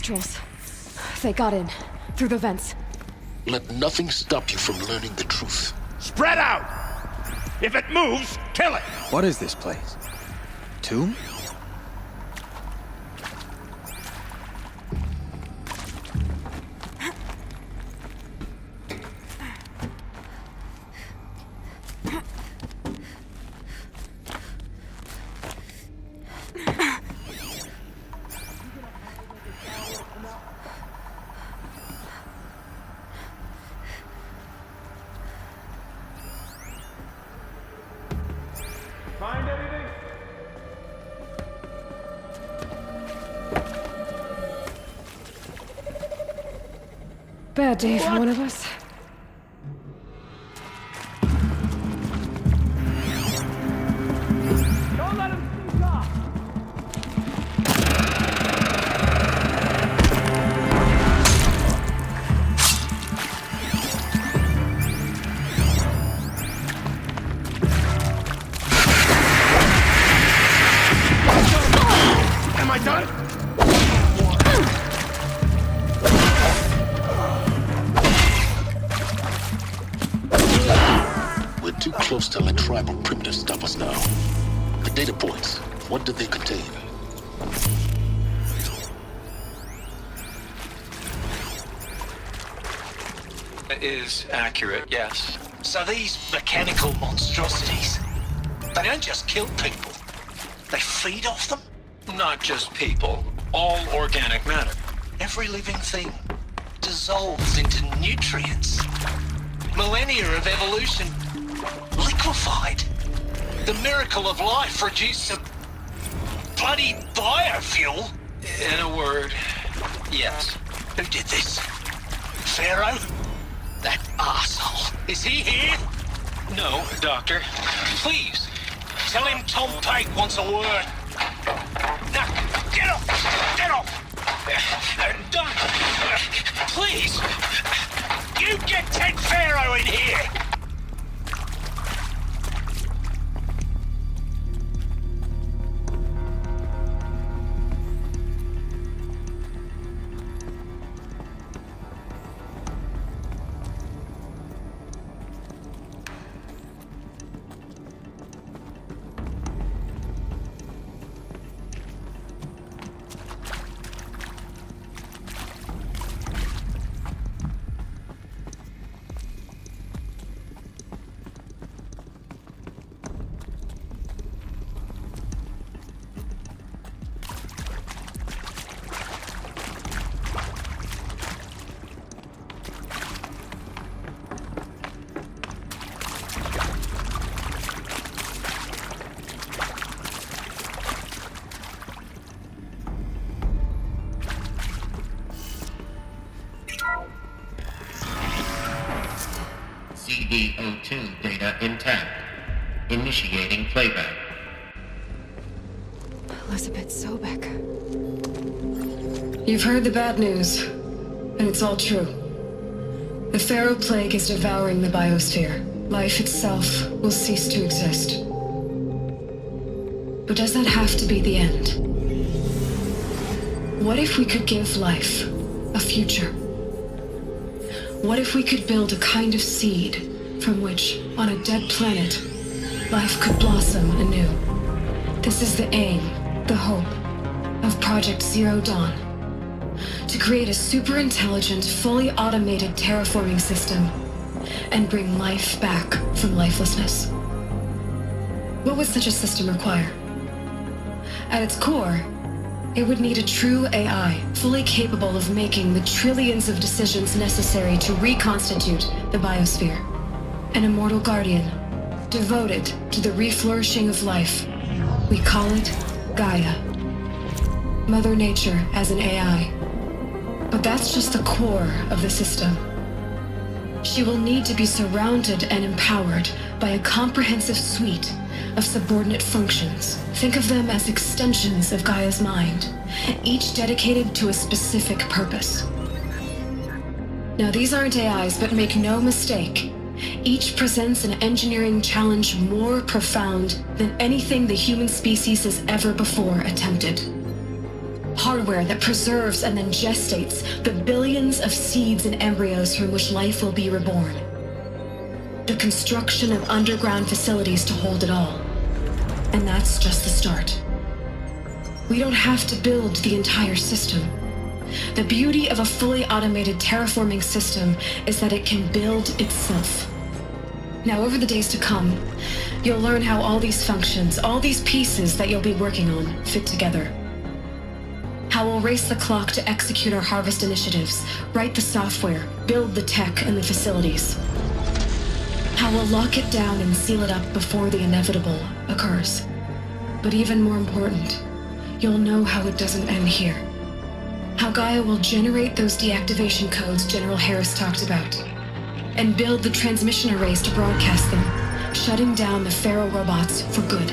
Nostrils. They got in. Through the vents. Let nothing stop you from learning the truth. Spread out! If it moves, kill it! What is this place? Tomb? Find anything? Bad day for one of us. Don't let him sneak off! Am I done? We're too close to let tribal primitives stop us now. The data points, what do they contain? It is accurate, yes. So these mechanical monstrosities, they don't just kill people. They feed off them? Not just people. All organic matter. Every living thing dissolves into nutrients. Millennia of evolution liquefied. The miracle of life reduced to bloody biofuel. In a word, yes. Who did this? Pharaoh? That arsehole. Is he here? No, Doctor. Please, tell him Tom Pike wants a word. Now, get off! Get off! Doc, please! You get Ted Pharaoh in here! CD02 data intact. Initiating playback. Elizabeth Sobek. You've heard the bad news, and it's all true. The Pharaoh Plague is devouring the biosphere. Life itself will cease to exist. But does that have to be the end? What if we could give life a future? What if we could build a kind of seed from which, on a dead planet, life could blossom anew? This is the aim, the hope, of Project Zero Dawn. To create a super-intelligent, fully automated terraforming system and bring life back from lifelessness. What would such a system require? At its core, it would need a true AI, fully capable of making the trillions of decisions necessary to reconstitute the biosphere. An immortal guardian, devoted to the reflourishing of life. We call it Gaia. Mother Nature as an AI. But that's just the core of the system. She will need to be surrounded and empowered by a comprehensive suite of subordinate functions. Think of them as extensions of Gaia's mind, each dedicated to a specific purpose. Now, these aren't AIs, but make no mistake, each presents an engineering challenge more profound than anything the human species has ever before attempted. Hardware that preserves and then gestates the billions of seeds and embryos from which life will be reborn. The construction of underground facilities to hold it all. And that's just the start. We don't have to build the entire system. The beauty of a fully automated terraforming system is that it can build itself. Now, over the days to come, you'll learn how all these functions, all these pieces that you'll be working on, fit together. How we'll race the clock to execute our harvest initiatives, write the software, build the tech and the facilities. How we'll lock it down and seal it up before the inevitable occurs. But even more important, you'll know how it doesn't end here. How Gaia will generate those deactivation codes General Harris talked about, and build the transmission arrays to broadcast them, shutting down the Pharaoh robots for good.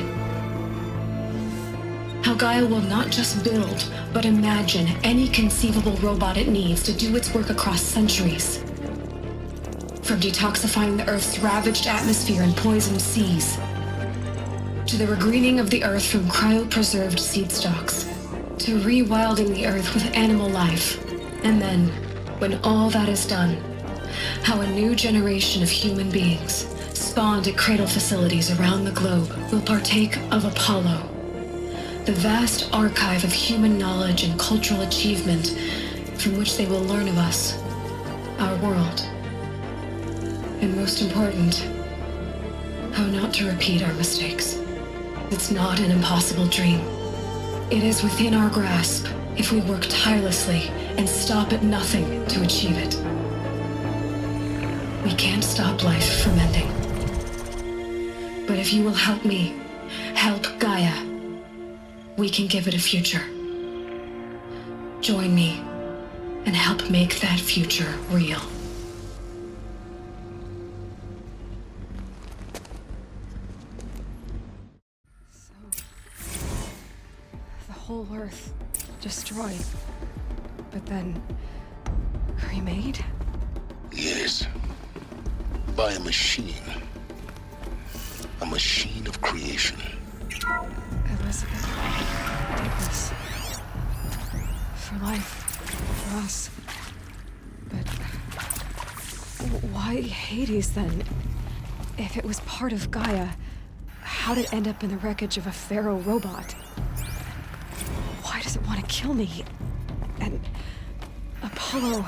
How Gaia will not just build, but imagine any conceivable robot it needs to do its work across centuries. From detoxifying the Earth's ravaged atmosphere and poisoned seas, to the regreening of the Earth from cryopreserved seed stalks, to rewilding the Earth with animal life. And then, when all that is done, how a new generation of human beings, spawned at cradle facilities around the globe, will partake of Apollo, the vast archive of human knowledge and cultural achievement from which they will learn of us, our world. And most important, how not to repeat our mistakes. It's not an impossible dream. It is within our grasp if we work tirelessly and stop at nothing to achieve it. We can't stop life from ending. But if you will help me, help Gaia, we can give it a future. Join me and help make that future real. The whole Earth destroyed, but then remade? Yes. By a machine. A machine of creation. Elizabeth did this. For life. For us. But why Hades then? If it was part of Gaia, how'd it end up in the wreckage of a Pharaoh robot? Why does it want to kill me? And Apollo,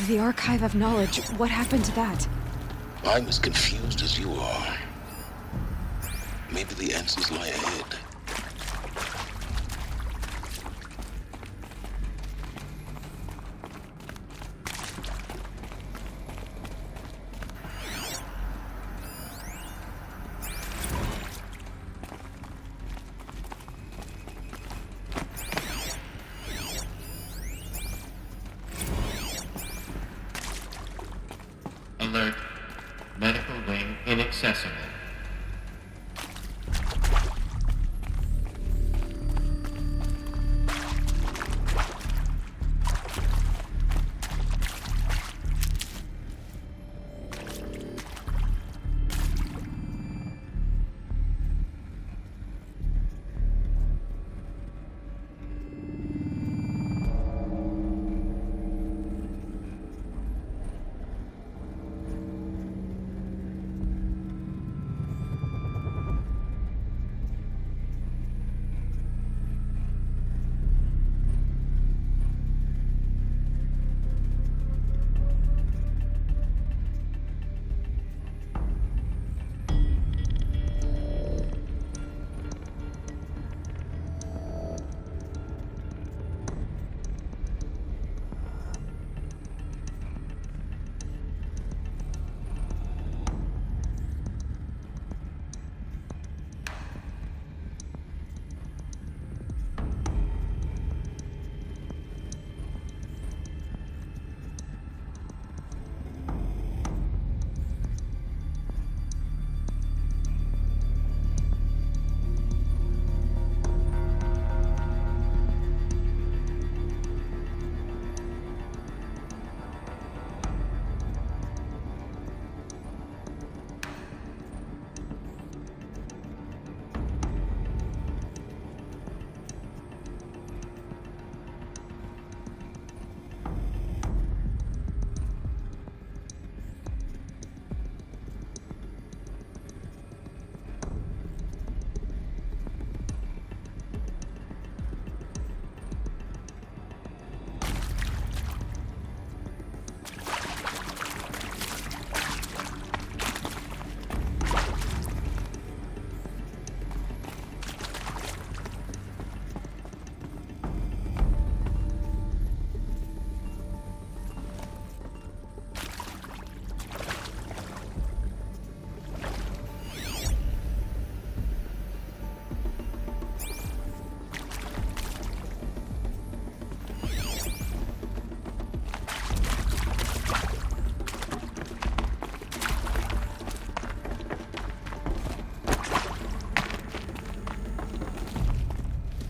the archive of knowledge, what happened to that? I'm as confused as you are. Maybe the answers lie ahead. Alert. Medical wing inaccessible.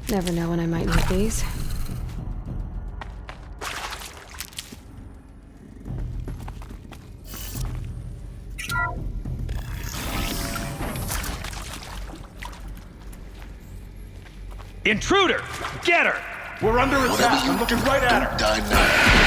Never know when I might need these. Intruder! Get her! We're under Whatever attack. I'm you looking do, right at don't her. die now.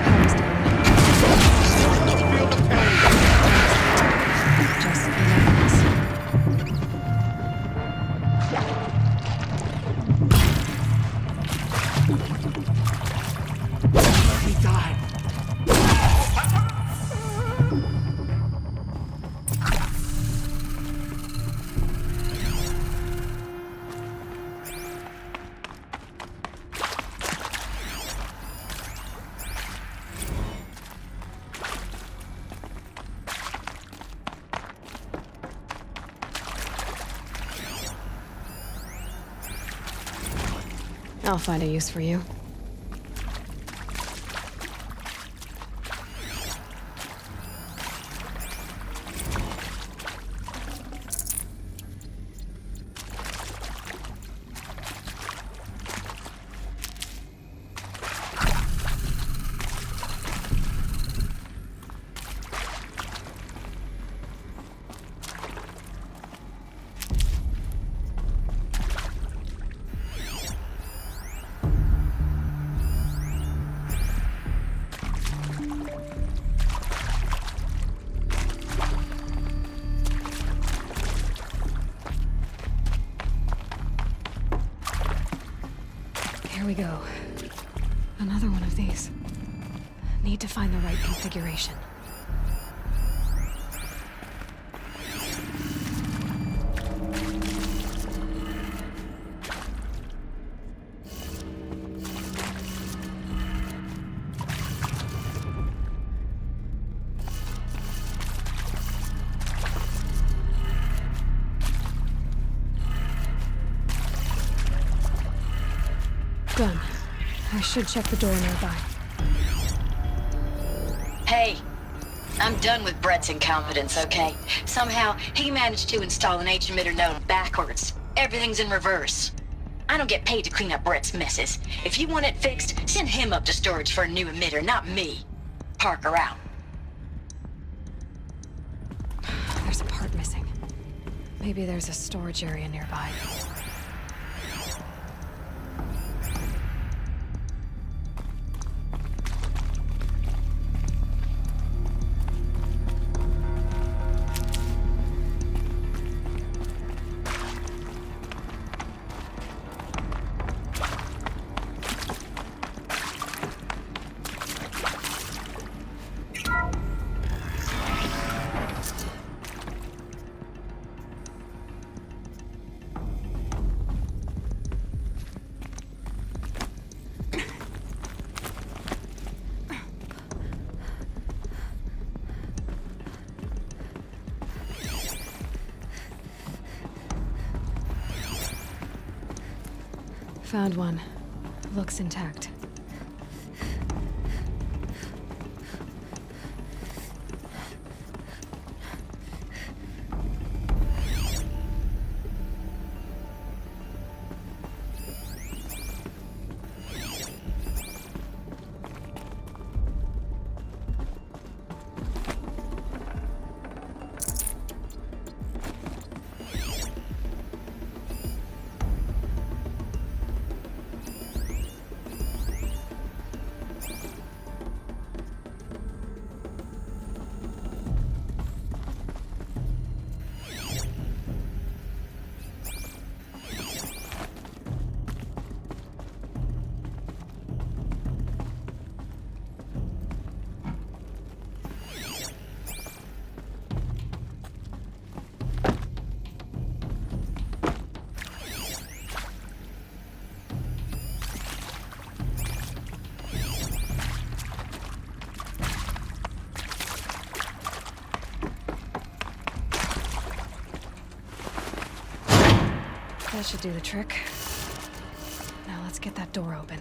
Power's down. Just enough of this. Let me die. I'll find a use for you. Here we go. Another one of these. Need to find the right configuration. Done. I should check the door nearby. Hey, I'm done with Brett's incompetence, okay? Somehow, he managed to install an H-emitter node backwards. Everything's in reverse. I don't get paid to clean up Brett's messes. If you want it fixed, send him up to storage for a new emitter, not me. Parker out. There's a part missing. Maybe there's a storage area nearby. Found one. Looks intact. That should do the trick. Now let's get that door open.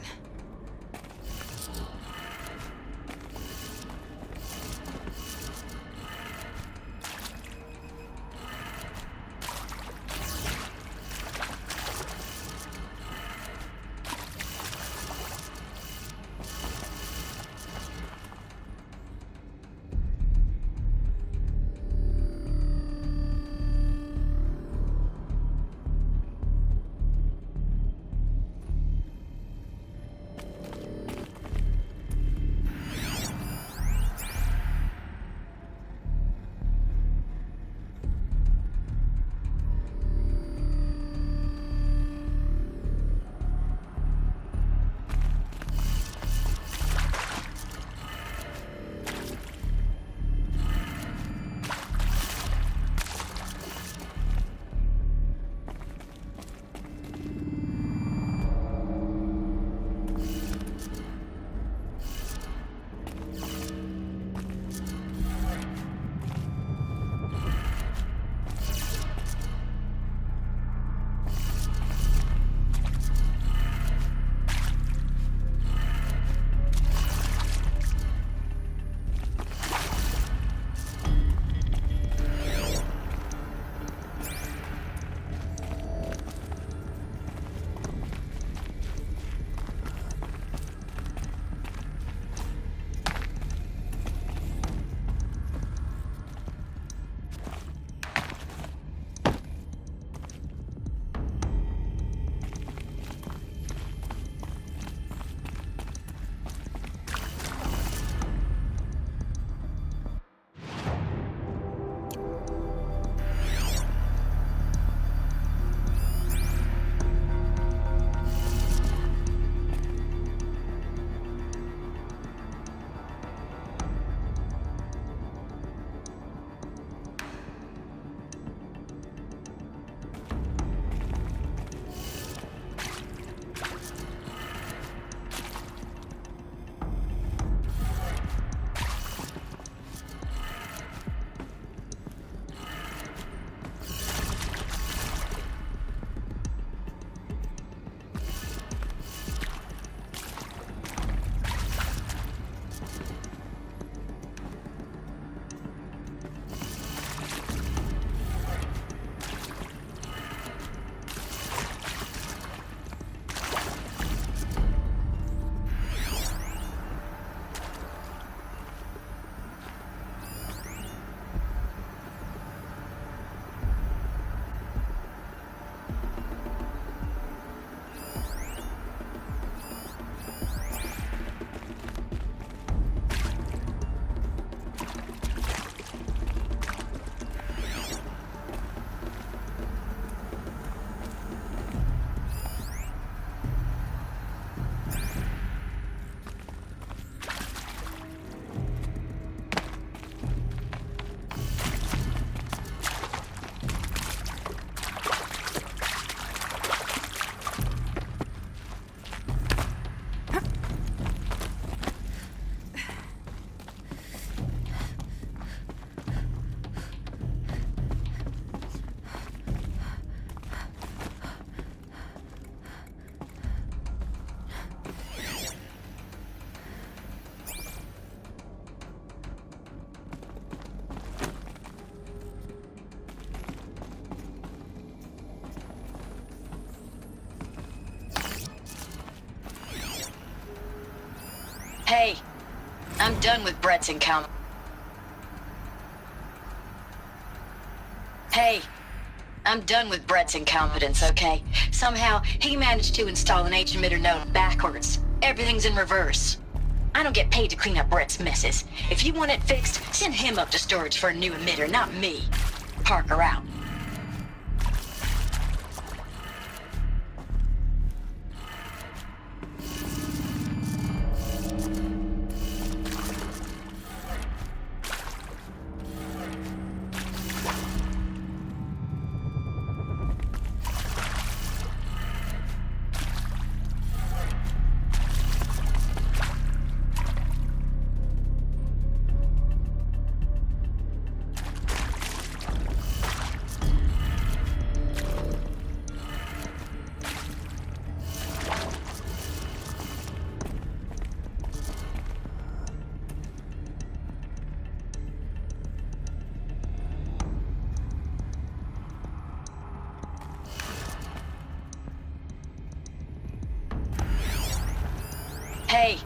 Hey, I'm done with Brett's encounter. Hey, I'm done with Brett's incompetence, okay? Somehow, he managed to install an H-emitter node backwards. Everything's in reverse. I don't get paid to clean up Brett's messes. If you want it fixed, send him up to storage for a new emitter, not me. Parker out. Hey,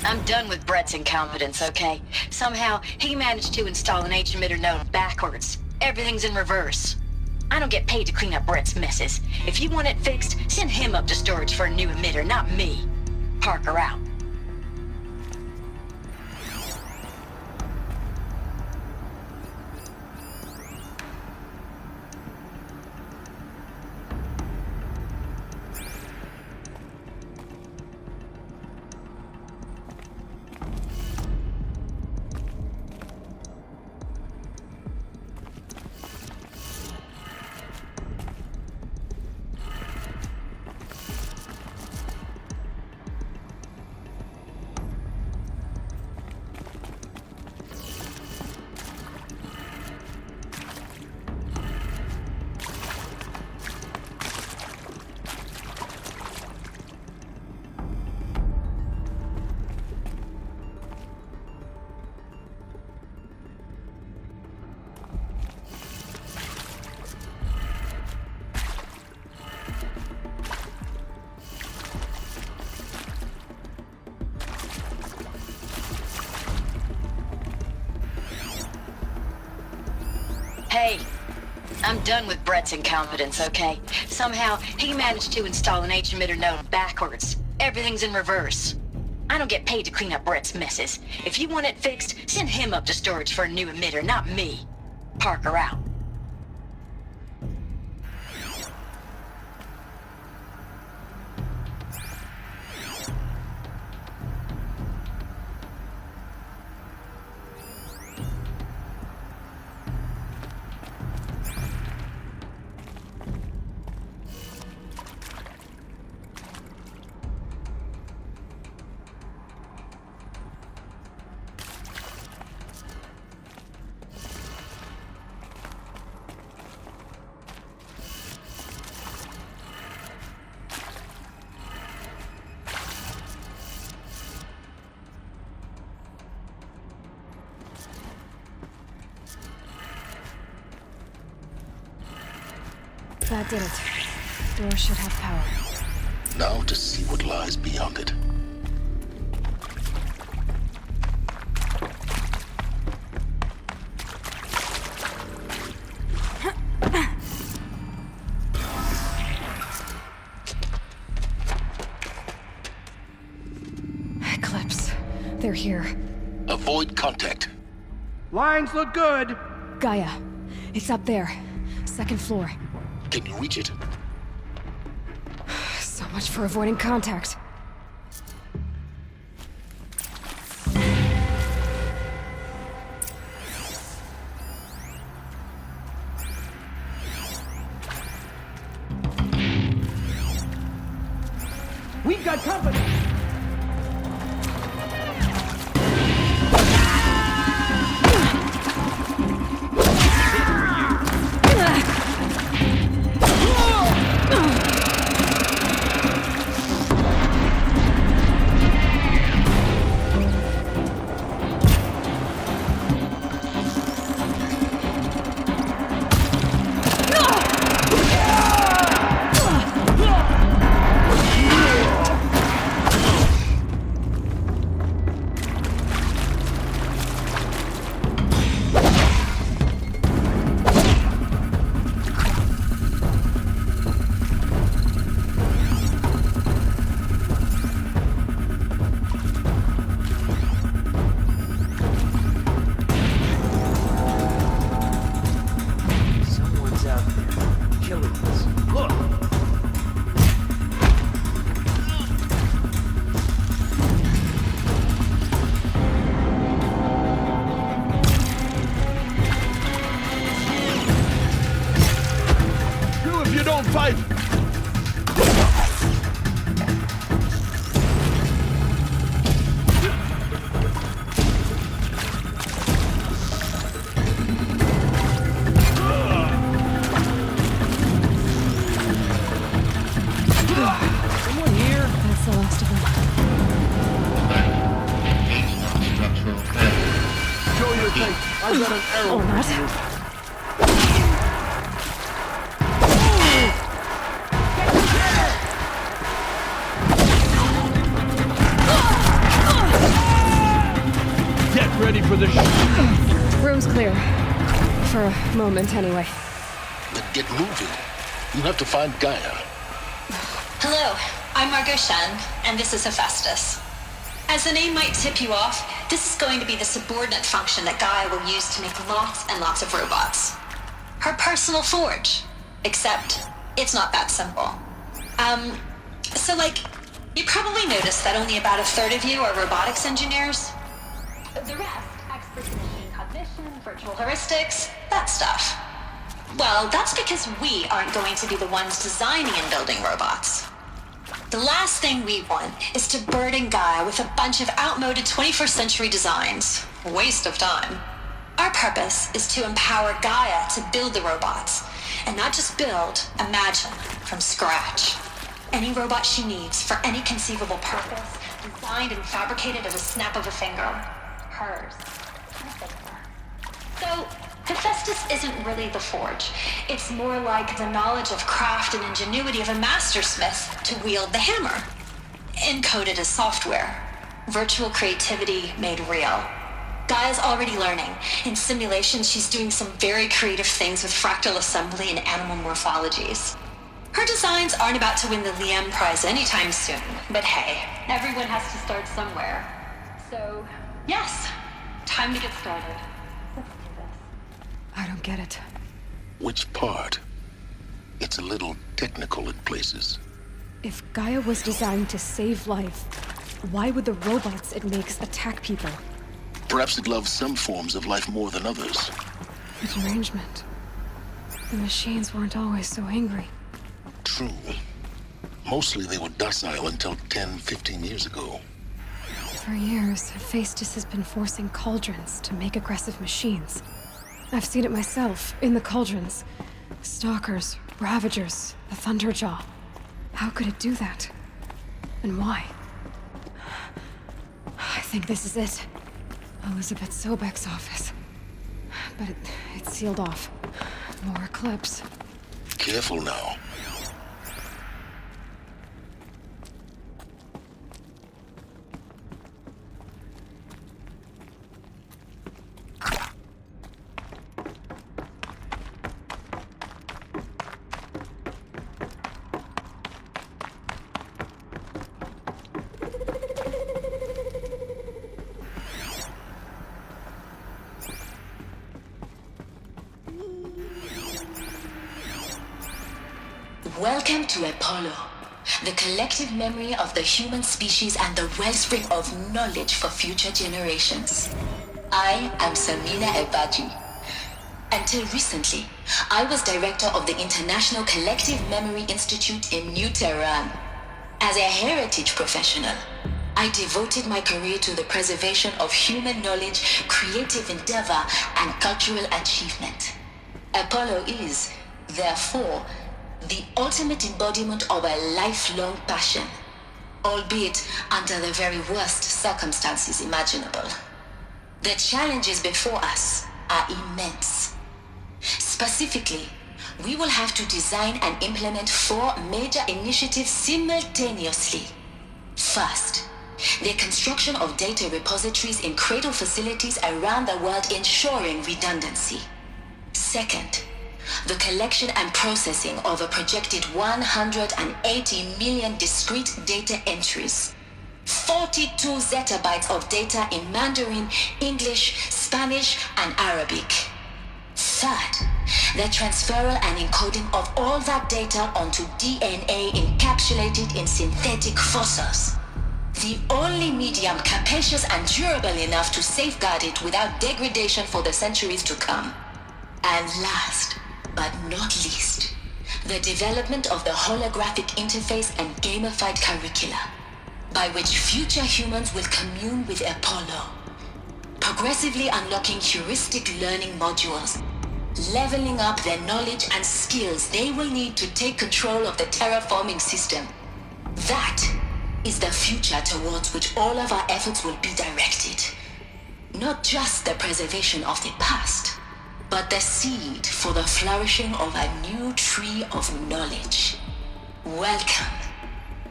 I'm done with Brett's incompetence, okay? Somehow, he managed to install an H-emitter node backwards. Everything's in reverse. I don't get paid to clean up Brett's messes. If you want it fixed, send him up to storage for a new emitter, not me. Parker out. Hey, I'm done with Brett's incompetence, okay? Somehow, he managed to install an H-emitter node backwards. Everything's in reverse. I don't get paid to clean up Brett's messes. If you want it fixed, send him up to storage for a new emitter, not me. Parker out. That did it. Door should have power. Now to see what lies beyond it. Eclipse. They're here. Avoid contact. Lines look good. Gaia. It's up there. Second floor. Can you reach it? So much for avoiding contact. We've got company. Don't fight! Someone here? That's the last of them. Structural failure. Show your face. I've got an arrow. Or not. for the Room's clear. For a moment, anyway. Then get moving. You have to find Gaia. Hello, I'm Margot Shen, and this is Hephaestus. As the name might tip you off, this is going to be the subordinate function that Gaia will use to make lots and lots of robots. Her personal forge. Except, it's not that simple. So you probably noticed that only about a third of you are robotics engineers. The rest, experts in machine cognition, virtual heuristics, that stuff. Well, that's because we aren't going to be the ones designing and building robots. The last thing we want is to burden Gaia with a bunch of outmoded 21st century designs. Waste of time. Our purpose is to empower Gaia to build the robots, and not just build, imagine, from scratch. Any robot she needs for any conceivable purpose, designed and fabricated at a snap of a finger. Hers. So, Hephaestus isn't really the forge. It's more like the knowledge of craft and ingenuity of a mastersmith to wield the hammer. Encoded as software. Virtual creativity made real. Gaia's already learning. In simulation, she's doing some very creative things with fractal assembly and animal morphologies. Her designs aren't about to win the Liam Prize anytime soon, but hey, everyone has to start somewhere. So, yes, time to get started. Let's do this. I don't get it. Which part? It's a little technical in places. If Gaia was designed to save life, why would the robots it makes attack people? Perhaps it loves some forms of life more than others. A derangement. The machines weren't always so angry. True. Mostly they were docile until 10, 15 years ago. For years, Hephaestus has been forcing cauldrons to make aggressive machines. I've seen it myself, in the cauldrons. Stalkers, Ravagers, the Thunderjaw. How could it do that? And why? I think this is it. Elizabeth Sobek's office. But it's sealed off. More Eclipse. Careful now. Welcome to Apollo, the collective memory of the human species and the wellspring of knowledge for future generations. I am Samina Ebaji. Until recently, I was director of the International Collective Memory Institute in New Tehran. As a heritage professional, I devoted my career to the preservation of human knowledge, creative endeavor, and cultural achievement. Apollo is, therefore, the ultimate embodiment of a lifelong passion, albeit under the very worst circumstances imaginable. The challenges before us are immense. Specifically, we will have to design and implement 4 major initiatives simultaneously. First, the construction of data repositories in cradle facilities around the world ensuring redundancy. Second, the collection and processing of a projected 180 million discrete data entries. 42 zettabytes of data in Mandarin, English, Spanish, and Arabic. Third, the transferal and encoding of all that data onto DNA encapsulated in synthetic fossils. The only medium capacious and durable enough to safeguard it without degradation for the centuries to come. And last, but not least, the development of the holographic interface and gamified curricula, by which future humans will commune with Apollo, progressively unlocking heuristic learning modules, leveling up their knowledge and skills they will need to take control of the terraforming system. That is the future towards which all of our efforts will be directed. Not just the preservation of the past, but the seed for the flourishing of a new tree of knowledge. Welcome,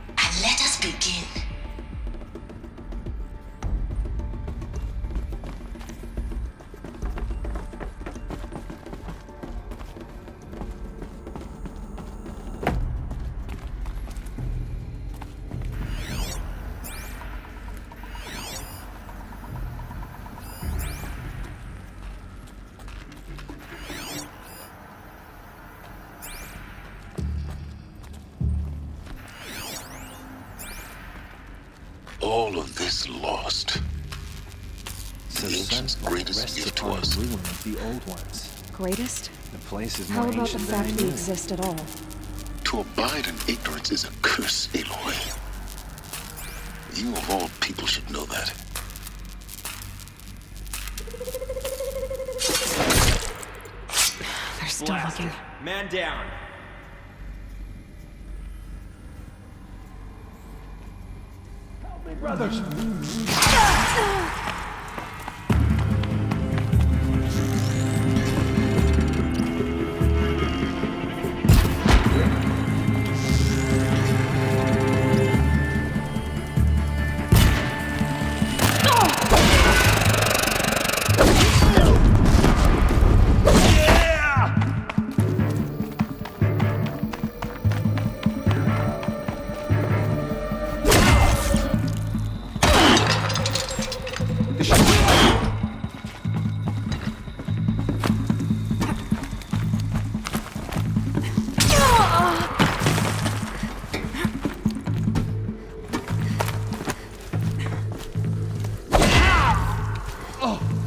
and let us begin. all of this lost? So The ancient's greatest gift to us. ruin of the old ones. Greatest? The place is How more about the ancient than I fact we knew. exist at all? To abide in ignorance is a curse, Aloy. You of all people should know that. They're still looking. Man down. Help me, brothers.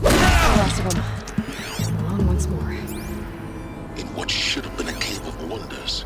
The rest of them. On once more. In what should have been a cave of wonders.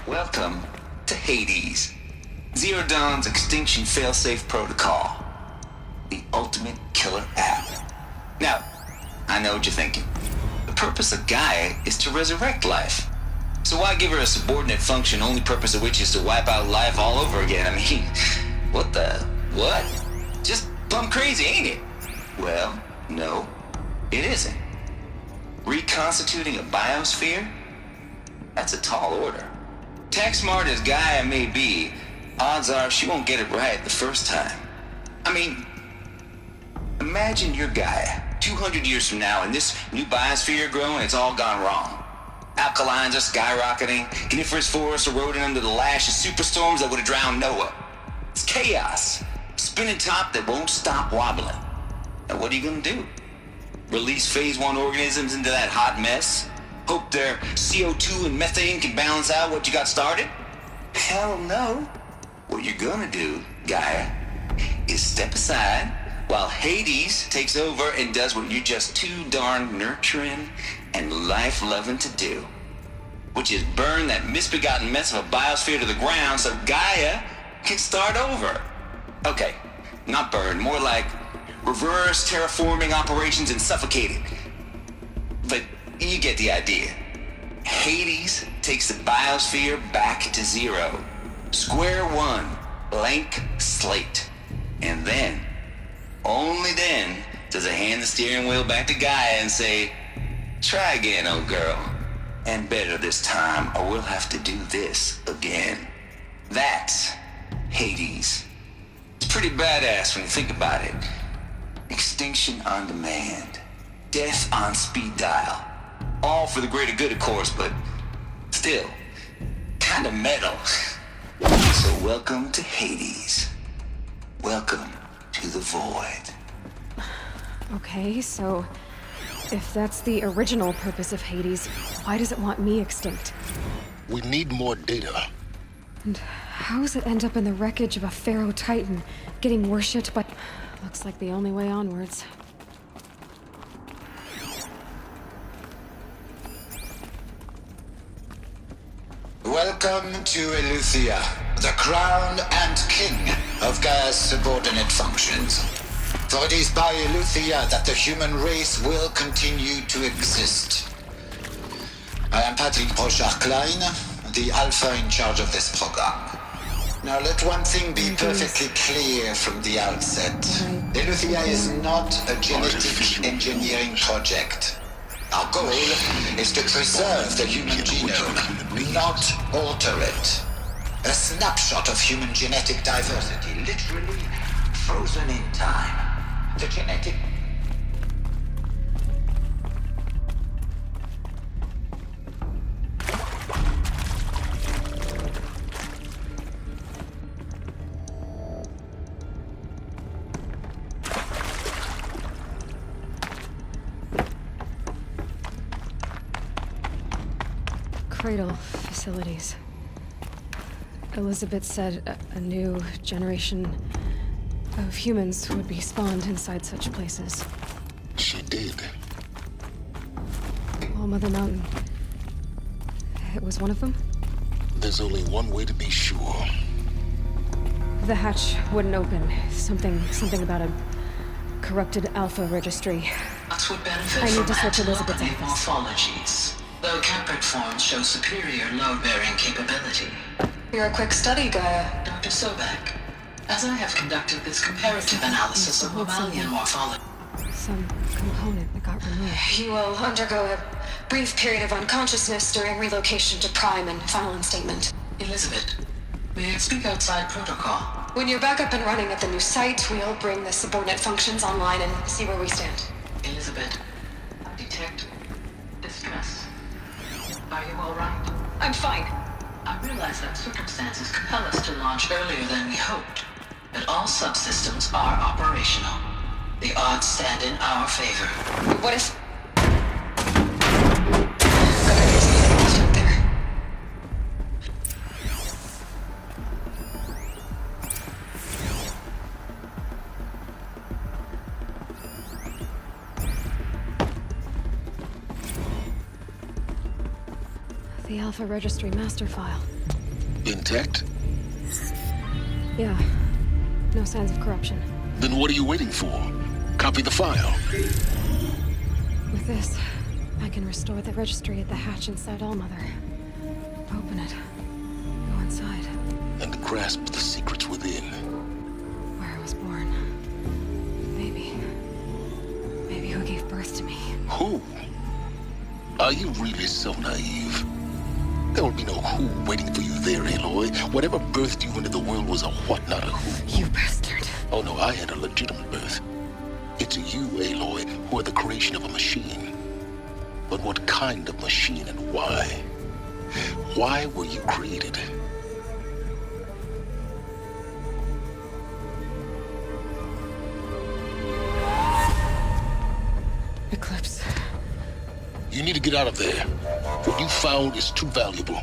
Welcome to Hades. Zero Dawn's extinction failsafe protocol. The ultimate killer app. Now, I know what you're thinking. The purpose of Gaia is to resurrect life. So why give her a subordinate function, only purpose of which is to wipe out life all over again? I mean, what? Just plumb crazy, ain't it? Well, no, it isn't. Reconstituting a biosphere? That's a tall order. Tech smart as Gaia may be, odds are she won't get it right the first time. I mean, imagine you're Gaia, 200 years from now, and this new biosphere growing, it's all gone wrong. Alkalines are skyrocketing, coniferous forests eroding under the lash of superstorms that would have drowned Noah. It's chaos, spinning top that won't stop wobbling. Now what are you gonna do? Release phase 1 organisms into that hot mess? Hope their CO2 and methane can balance out what you got started? Hell no. What you're gonna do, Gaia, is step aside while Hades takes over and does what you're just too darn nurturing and life-loving to do, which is burn that misbegotten mess of a biosphere to the ground so Gaia can start over. Okay, not burn, more like reverse terraforming operations and suffocate it. But you get the idea. Hades takes the biosphere back to zero. Square one, blank slate. And then, only then, does it hand the steering wheel back to Gaia and say, try again, old girl. And better this time, or we'll have to do this again. That's Hades. It's pretty badass when you think about it. Extinction on demand. Death on speed dial. All for the greater good, of course, but still, kind of metal. So welcome to Hades. Welcome to the void. Okay, so if that's the original purpose of Hades, why does it want me extinct? We need more data. And how does it end up in the wreckage of a Pharaoh Titan, getting worshipped by... Looks like the only way onwards. Welcome to Eleuthia, the crown and king of Gaia's subordinate functions. For it is by Eleuthia that the human race will continue to exist. I am Patrick Brochard-Klein, the alpha in charge of this program. Now let one thing be perfectly clear from the outset. Eleuthia is not a genetic engineering project. Our goal is to preserve the human genome, not alter it. A snapshot of human genetic diversity, literally frozen in time. The genetic... Cradle facilities. Elizabeth said a new generation of humans would be spawned inside such places. She did. All Mother Mountain. It was one of them? There's only one way to be sure. The hatch wouldn't open. Something about a corrupted alpha registry. That would benefit I need from to search Elizabeth's antelope office. morphologies, though caprid forms show superior load-bearing capability. You're a quick study, Gaia. Dr. Sobek, as I have conducted this comparative analysis of mammalian morphology, Some component that got removed. You will undergo a brief period of unconsciousness during relocation to Prime and final instatement. Elizabeth, may I speak outside protocol? When you're back up and running at the new site, we'll bring the subordinate functions online and see where we stand. Elizabeth, I detect distress. Are you all right? I'm fine. I realize that circumstances compel us to launch earlier than we hoped, but all subsystems are operational. The odds stand in our favor. What if... Okay, there's nothing left up there. The Alpha Registry master file. Intact? Yeah. No signs of corruption. Then what are you waiting for? Copy the file. With this, I can restore the registry at the hatch inside Allmother. Open it. Go inside. And grasp the secrets within. Where I was born. Maybe who gave birth to me. Who? Are you really so naive? There will be no who waiting for you there, Aloy. Whatever birthed you into the world was a what, not a who. You bastard. Oh no, I had a legitimate birth. It's you, Aloy, who are the creation of a machine. But what kind of machine and why? Why were you created? Eclipse. You need to get out of there. What you found is too valuable.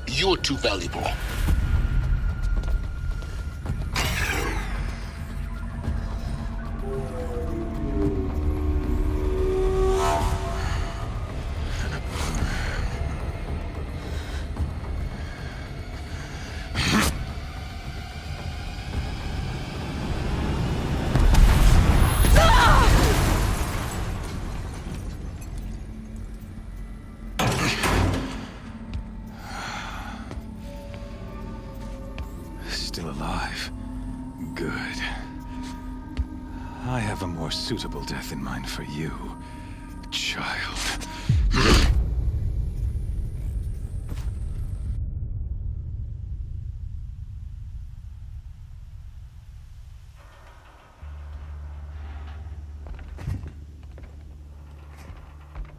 You're too valuable. Still alive. Good. I have a more suitable death in mind for you, child.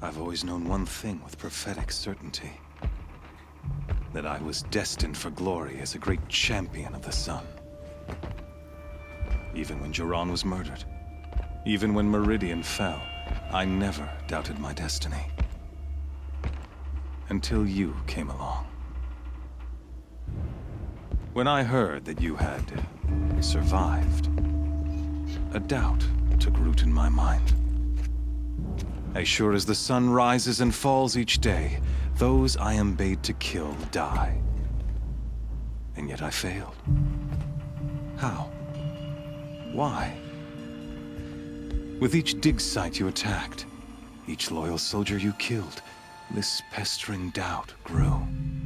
I've always known one thing with prophetic certainty. That I was destined for glory as a great champion of the sun. Even when Jiran was murdered, even when Meridian fell, I never doubted my destiny. Until you came along. When I heard that you had survived, a doubt took root in my mind. As sure as the sun rises and falls each day, those I am bade to kill die. And yet I failed. How? Why? With each dig site you attacked, each loyal soldier you killed, this pestering doubt grew.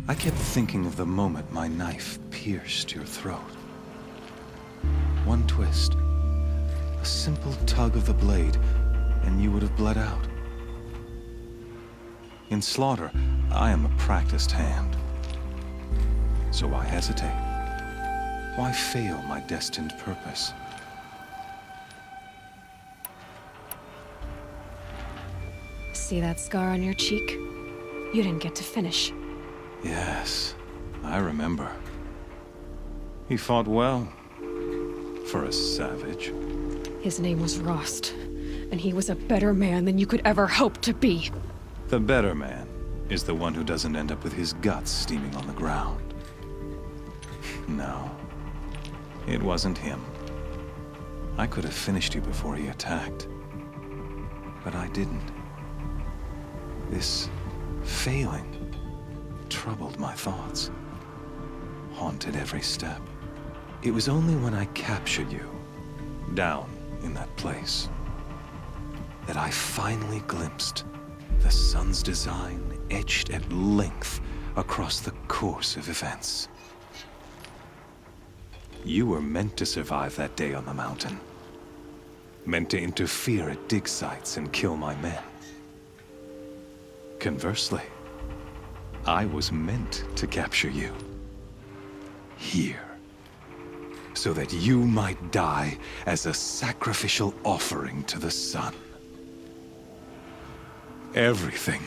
I kept thinking of the moment my knife pierced your throat. One twist, a simple tug of the blade, and you would have bled out. In slaughter, I am a practiced hand. So why hesitate? Why fail my destined purpose? See that scar on your cheek? You didn't get to finish. Yes, I remember. He fought well. For a savage. His name was Rost, and he was a better man than you could ever hope to be. The better man is the one who doesn't end up with his guts steaming on the ground. No, it wasn't him. I could have finished you before he attacked. But I didn't. This failing troubled my thoughts, haunted every step. It was only when I captured you, down in that place, that I finally glimpsed the sun's design etched at length across the course of events. You were meant to survive that day on the mountain. Meant to interfere at dig sites and kill my men. Conversely, I was meant to capture you. Here. So that you might die as a sacrificial offering to the sun. Everything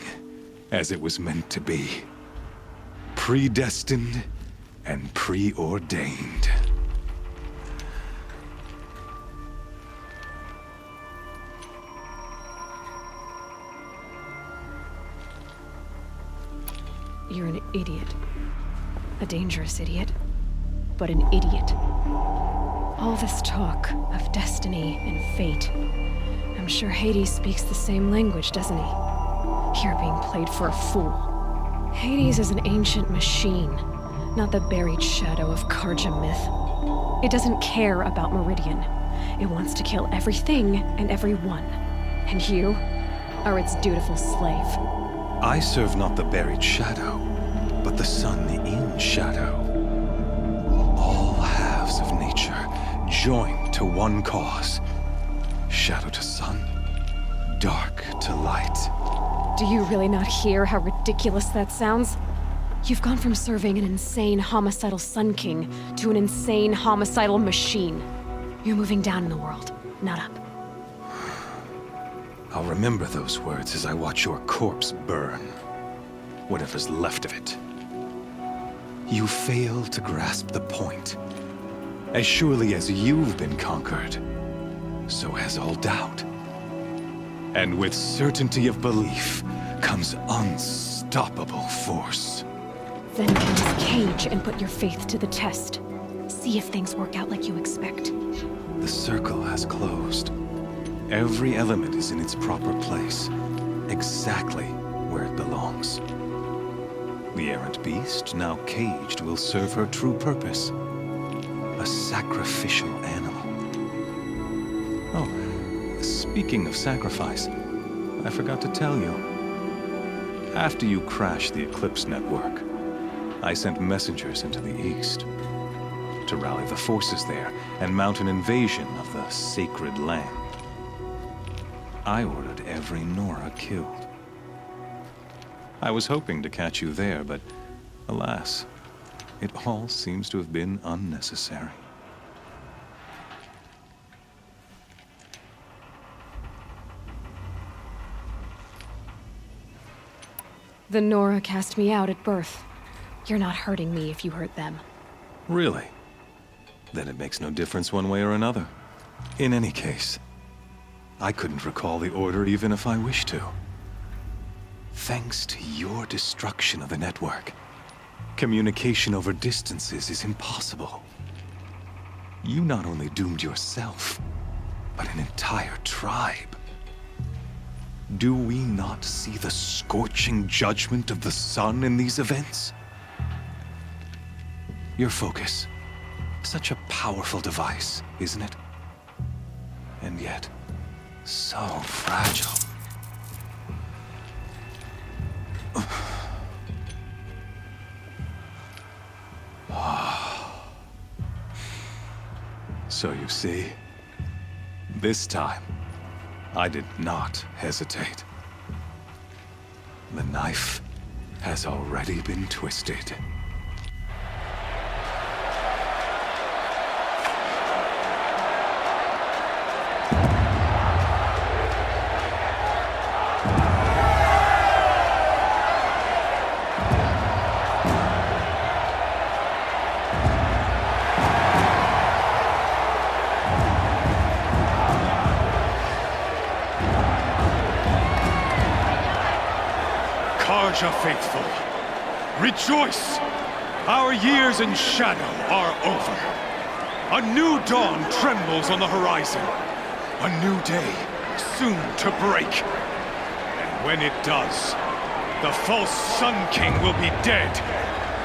as it was meant to be. Predestined and preordained. You're an idiot. A dangerous idiot, but an idiot. All this talk of destiny and fate. I'm sure Hades speaks the same language, doesn't he? You're being played for a fool. Hades is an ancient machine, not the buried shadow of Karja myth. It doesn't care about Meridian. It wants to kill everything and everyone. And you are its dutiful slave. I serve not the buried shadow, but the sun in shadow. All halves of nature joined to one cause. Shadow to sun, dark to light. Do you really not hear how ridiculous that sounds? You've gone from serving an insane homicidal Sun King to an insane homicidal machine. You're moving down in the world, not up. I'll remember those words as I watch your corpse burn. Whatever's left of it. You fail to grasp the point. As surely as you've been conquered, so has all doubt. And with certainty of belief comes unstoppable force. Then enter this cage and put your faith to the test. See if things work out like you expect. The circle has closed. Every element is in its proper place, exactly where it belongs. The errant beast, now caged, will serve her true purpose. A sacrificial animal. Oh, speaking of sacrifice, I forgot to tell you. After you crashed the Eclipse network, I sent messengers into the east to rally the forces there and mount an invasion of the sacred land. I ordered every Nora killed. I was hoping to catch you there, but alas, it all seems to have been unnecessary. The Nora cast me out at birth. You're not hurting me if you hurt them. Really? Then it makes no difference one way or another. In any case, I couldn't recall the order even if I wished to. Thanks to your destruction of the network, communication over distances is impossible. You not only doomed yourself, but an entire tribe. Do we not see the scorching judgment of the sun in these events? Your focus, such a powerful device, isn't it? And yet, so fragile. So you see, this time, I did not hesitate. The knife has already been twisted. Karja faithful, rejoice! Our years in shadow are over. A new dawn trembles on the horizon. A new day soon to break. And when it does, the false Sun King will be dead,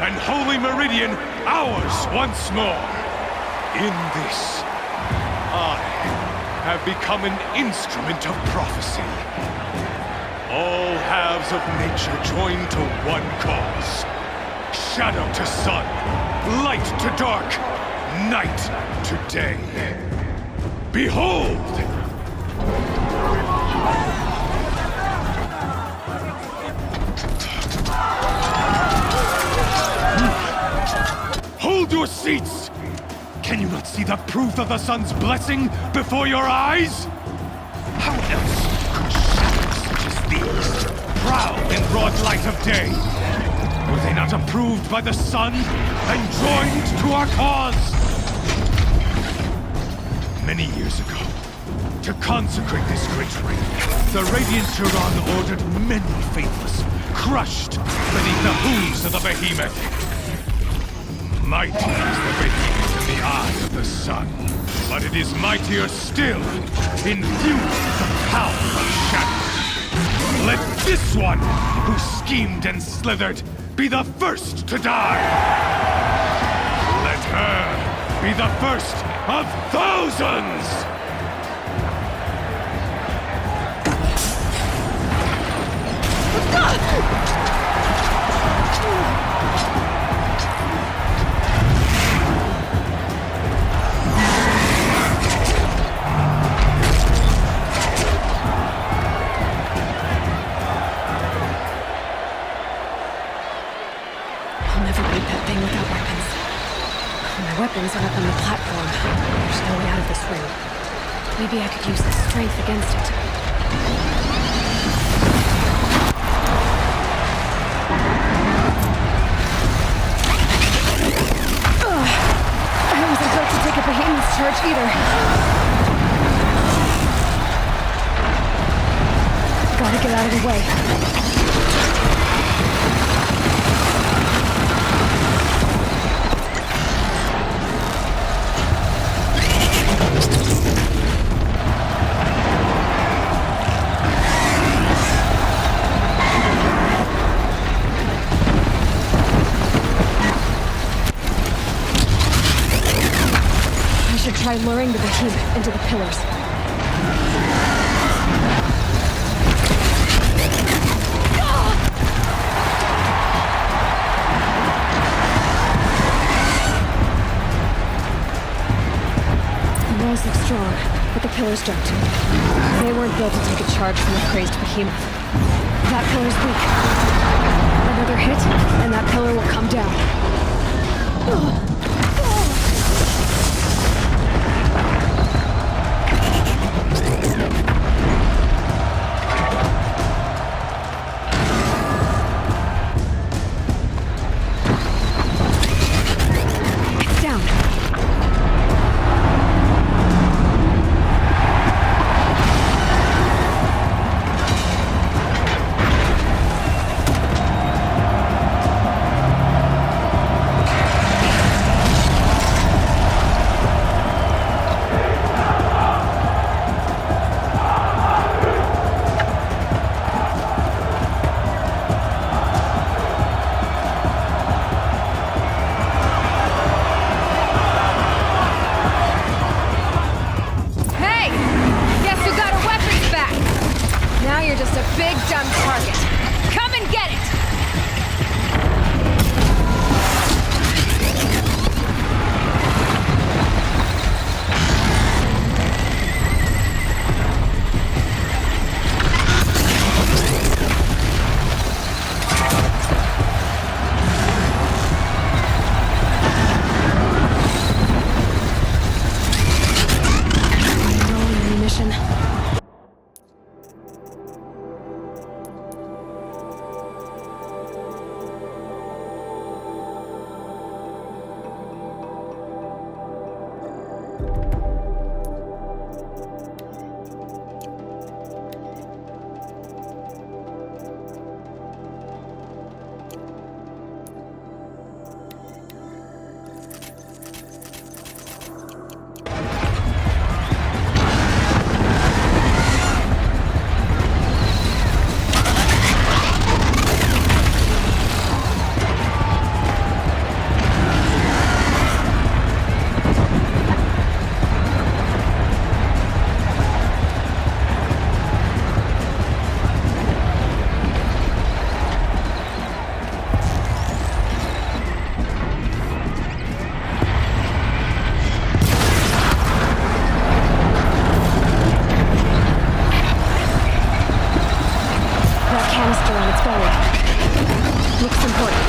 and Holy Meridian ours once more. In this, I have become an instrument of prophecy. All halves of nature join to one cause. Shadow to sun, light to dark, night to day. Behold! Hold your seats! Can you not see the proof of the sun's blessing before your eyes? How else could shadows such as these prowl in broad light of day? Were they not approved by the sun and joined to our cause? Many years ago, to consecrate this great ring, the Radiant Turan ordered many faithless, crushed beneath the hooves of the behemoth. Mighty is the behemoth in the eye of the sun, but it is mightier still, infused with the power of shadow. Let this one, who schemed and slithered, be the first to die! Let her be the first of thousands! Weapons are up on the platform. There's no way out of this ring. Maybe I could use the strength against it. Ugh. I wasn't built to take a behemoth's charge either. Gotta get out of the way. Try luring the behemoth into the pillars. The walls look strong, but the pillars don't. They weren't built to take a charge from a crazed behemoth. That pillar's weak. Another hit, and that pillar will come down. canister on its belly. Looks important.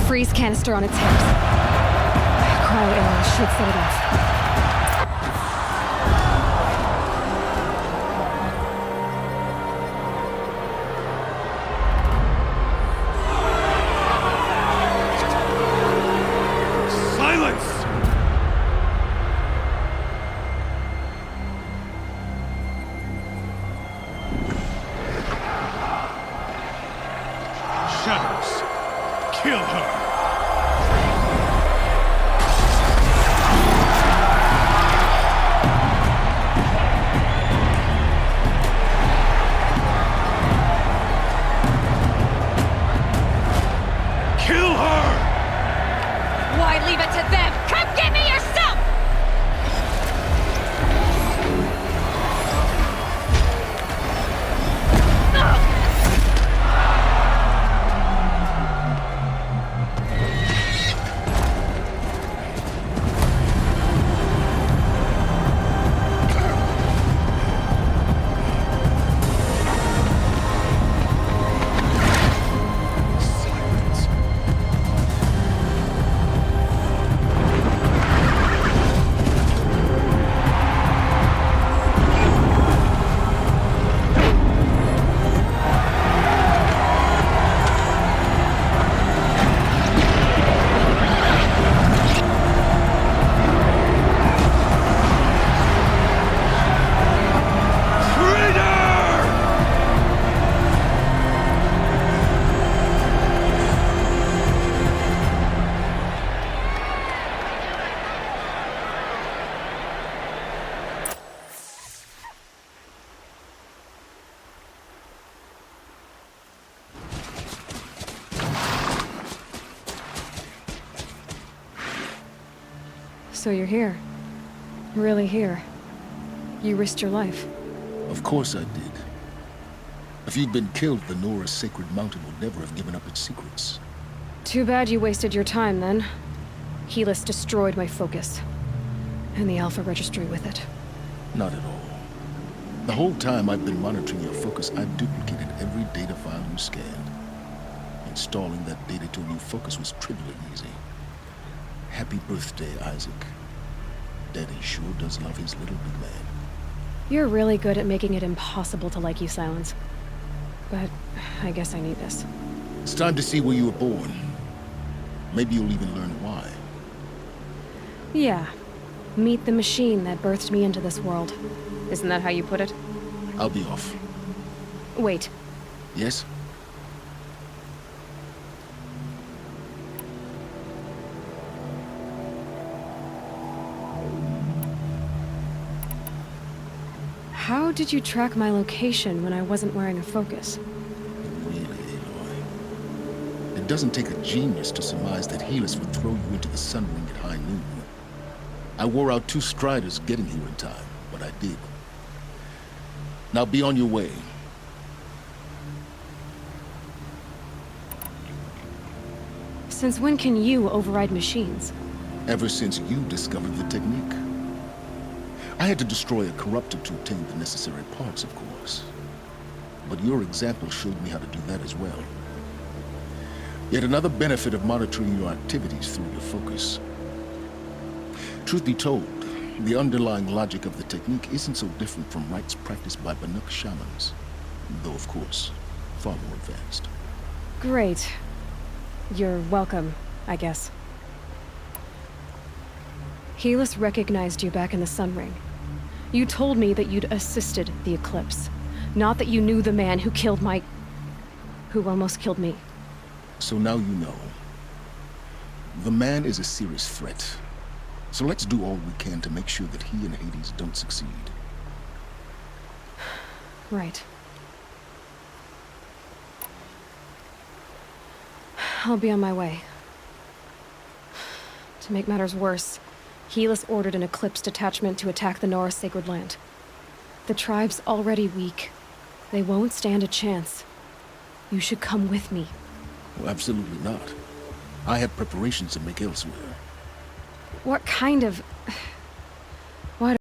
Freeze canister on its hips. Cryo arrow should set it off. Silence! Shadows, kill her! Kill her! Why leave it to them? Come get me yourself! Silence. Traitor! So you're here. Really here. You risked your life. Of course I did. If you'd been killed, the Nora's sacred mountain would never have given up its secrets. Too bad you wasted your time then. Helis destroyed my focus. And the Alpha Registry with it. Not at all. The whole time I've been monitoring your focus, I've duplicated every data file you scanned. Installing that data to a new focus was trivially easy. Happy birthday, Isaac. Daddy sure does love his little big man. You're really good at making it impossible to like you, Silence. But I guess I need this. It's time to see where you were born. Maybe you'll even learn why. Yeah. Meet the machine that birthed me into this world. Isn't that how you put it? I'll be off. Wait. Yes? How did you track my location when I wasn't wearing a focus? Really, Aloy. It doesn't take a genius to surmise that Helis would throw you into the sun ring at high noon. I wore out 2 striders getting here in time, but I did. Now be on your way. Since when can you override machines? Ever since you discovered the technique. I had to destroy a corruptor to obtain the necessary parts, of course. But your example showed me how to do that as well. Yet another benefit of monitoring your activities through your focus. Truth be told, the underlying logic of the technique isn't so different from rites practiced by Banuk shamans, though of course, far more advanced. Great. You're welcome, I guess. Helis recognized you back in the Sun Ring. You told me that you'd assisted the Eclipse, not that you knew the man who who almost killed me. So now you know. The man is a serious threat. So let's do all we can to make sure that he and Hades don't succeed. Right. I'll be on my way. To make matters worse, Helis ordered an Eclipse detachment to attack the Nora Sacred Land. The tribe's already weak. They won't stand a chance. You should come with me. Well, absolutely not. I have preparations to make elsewhere. What kind of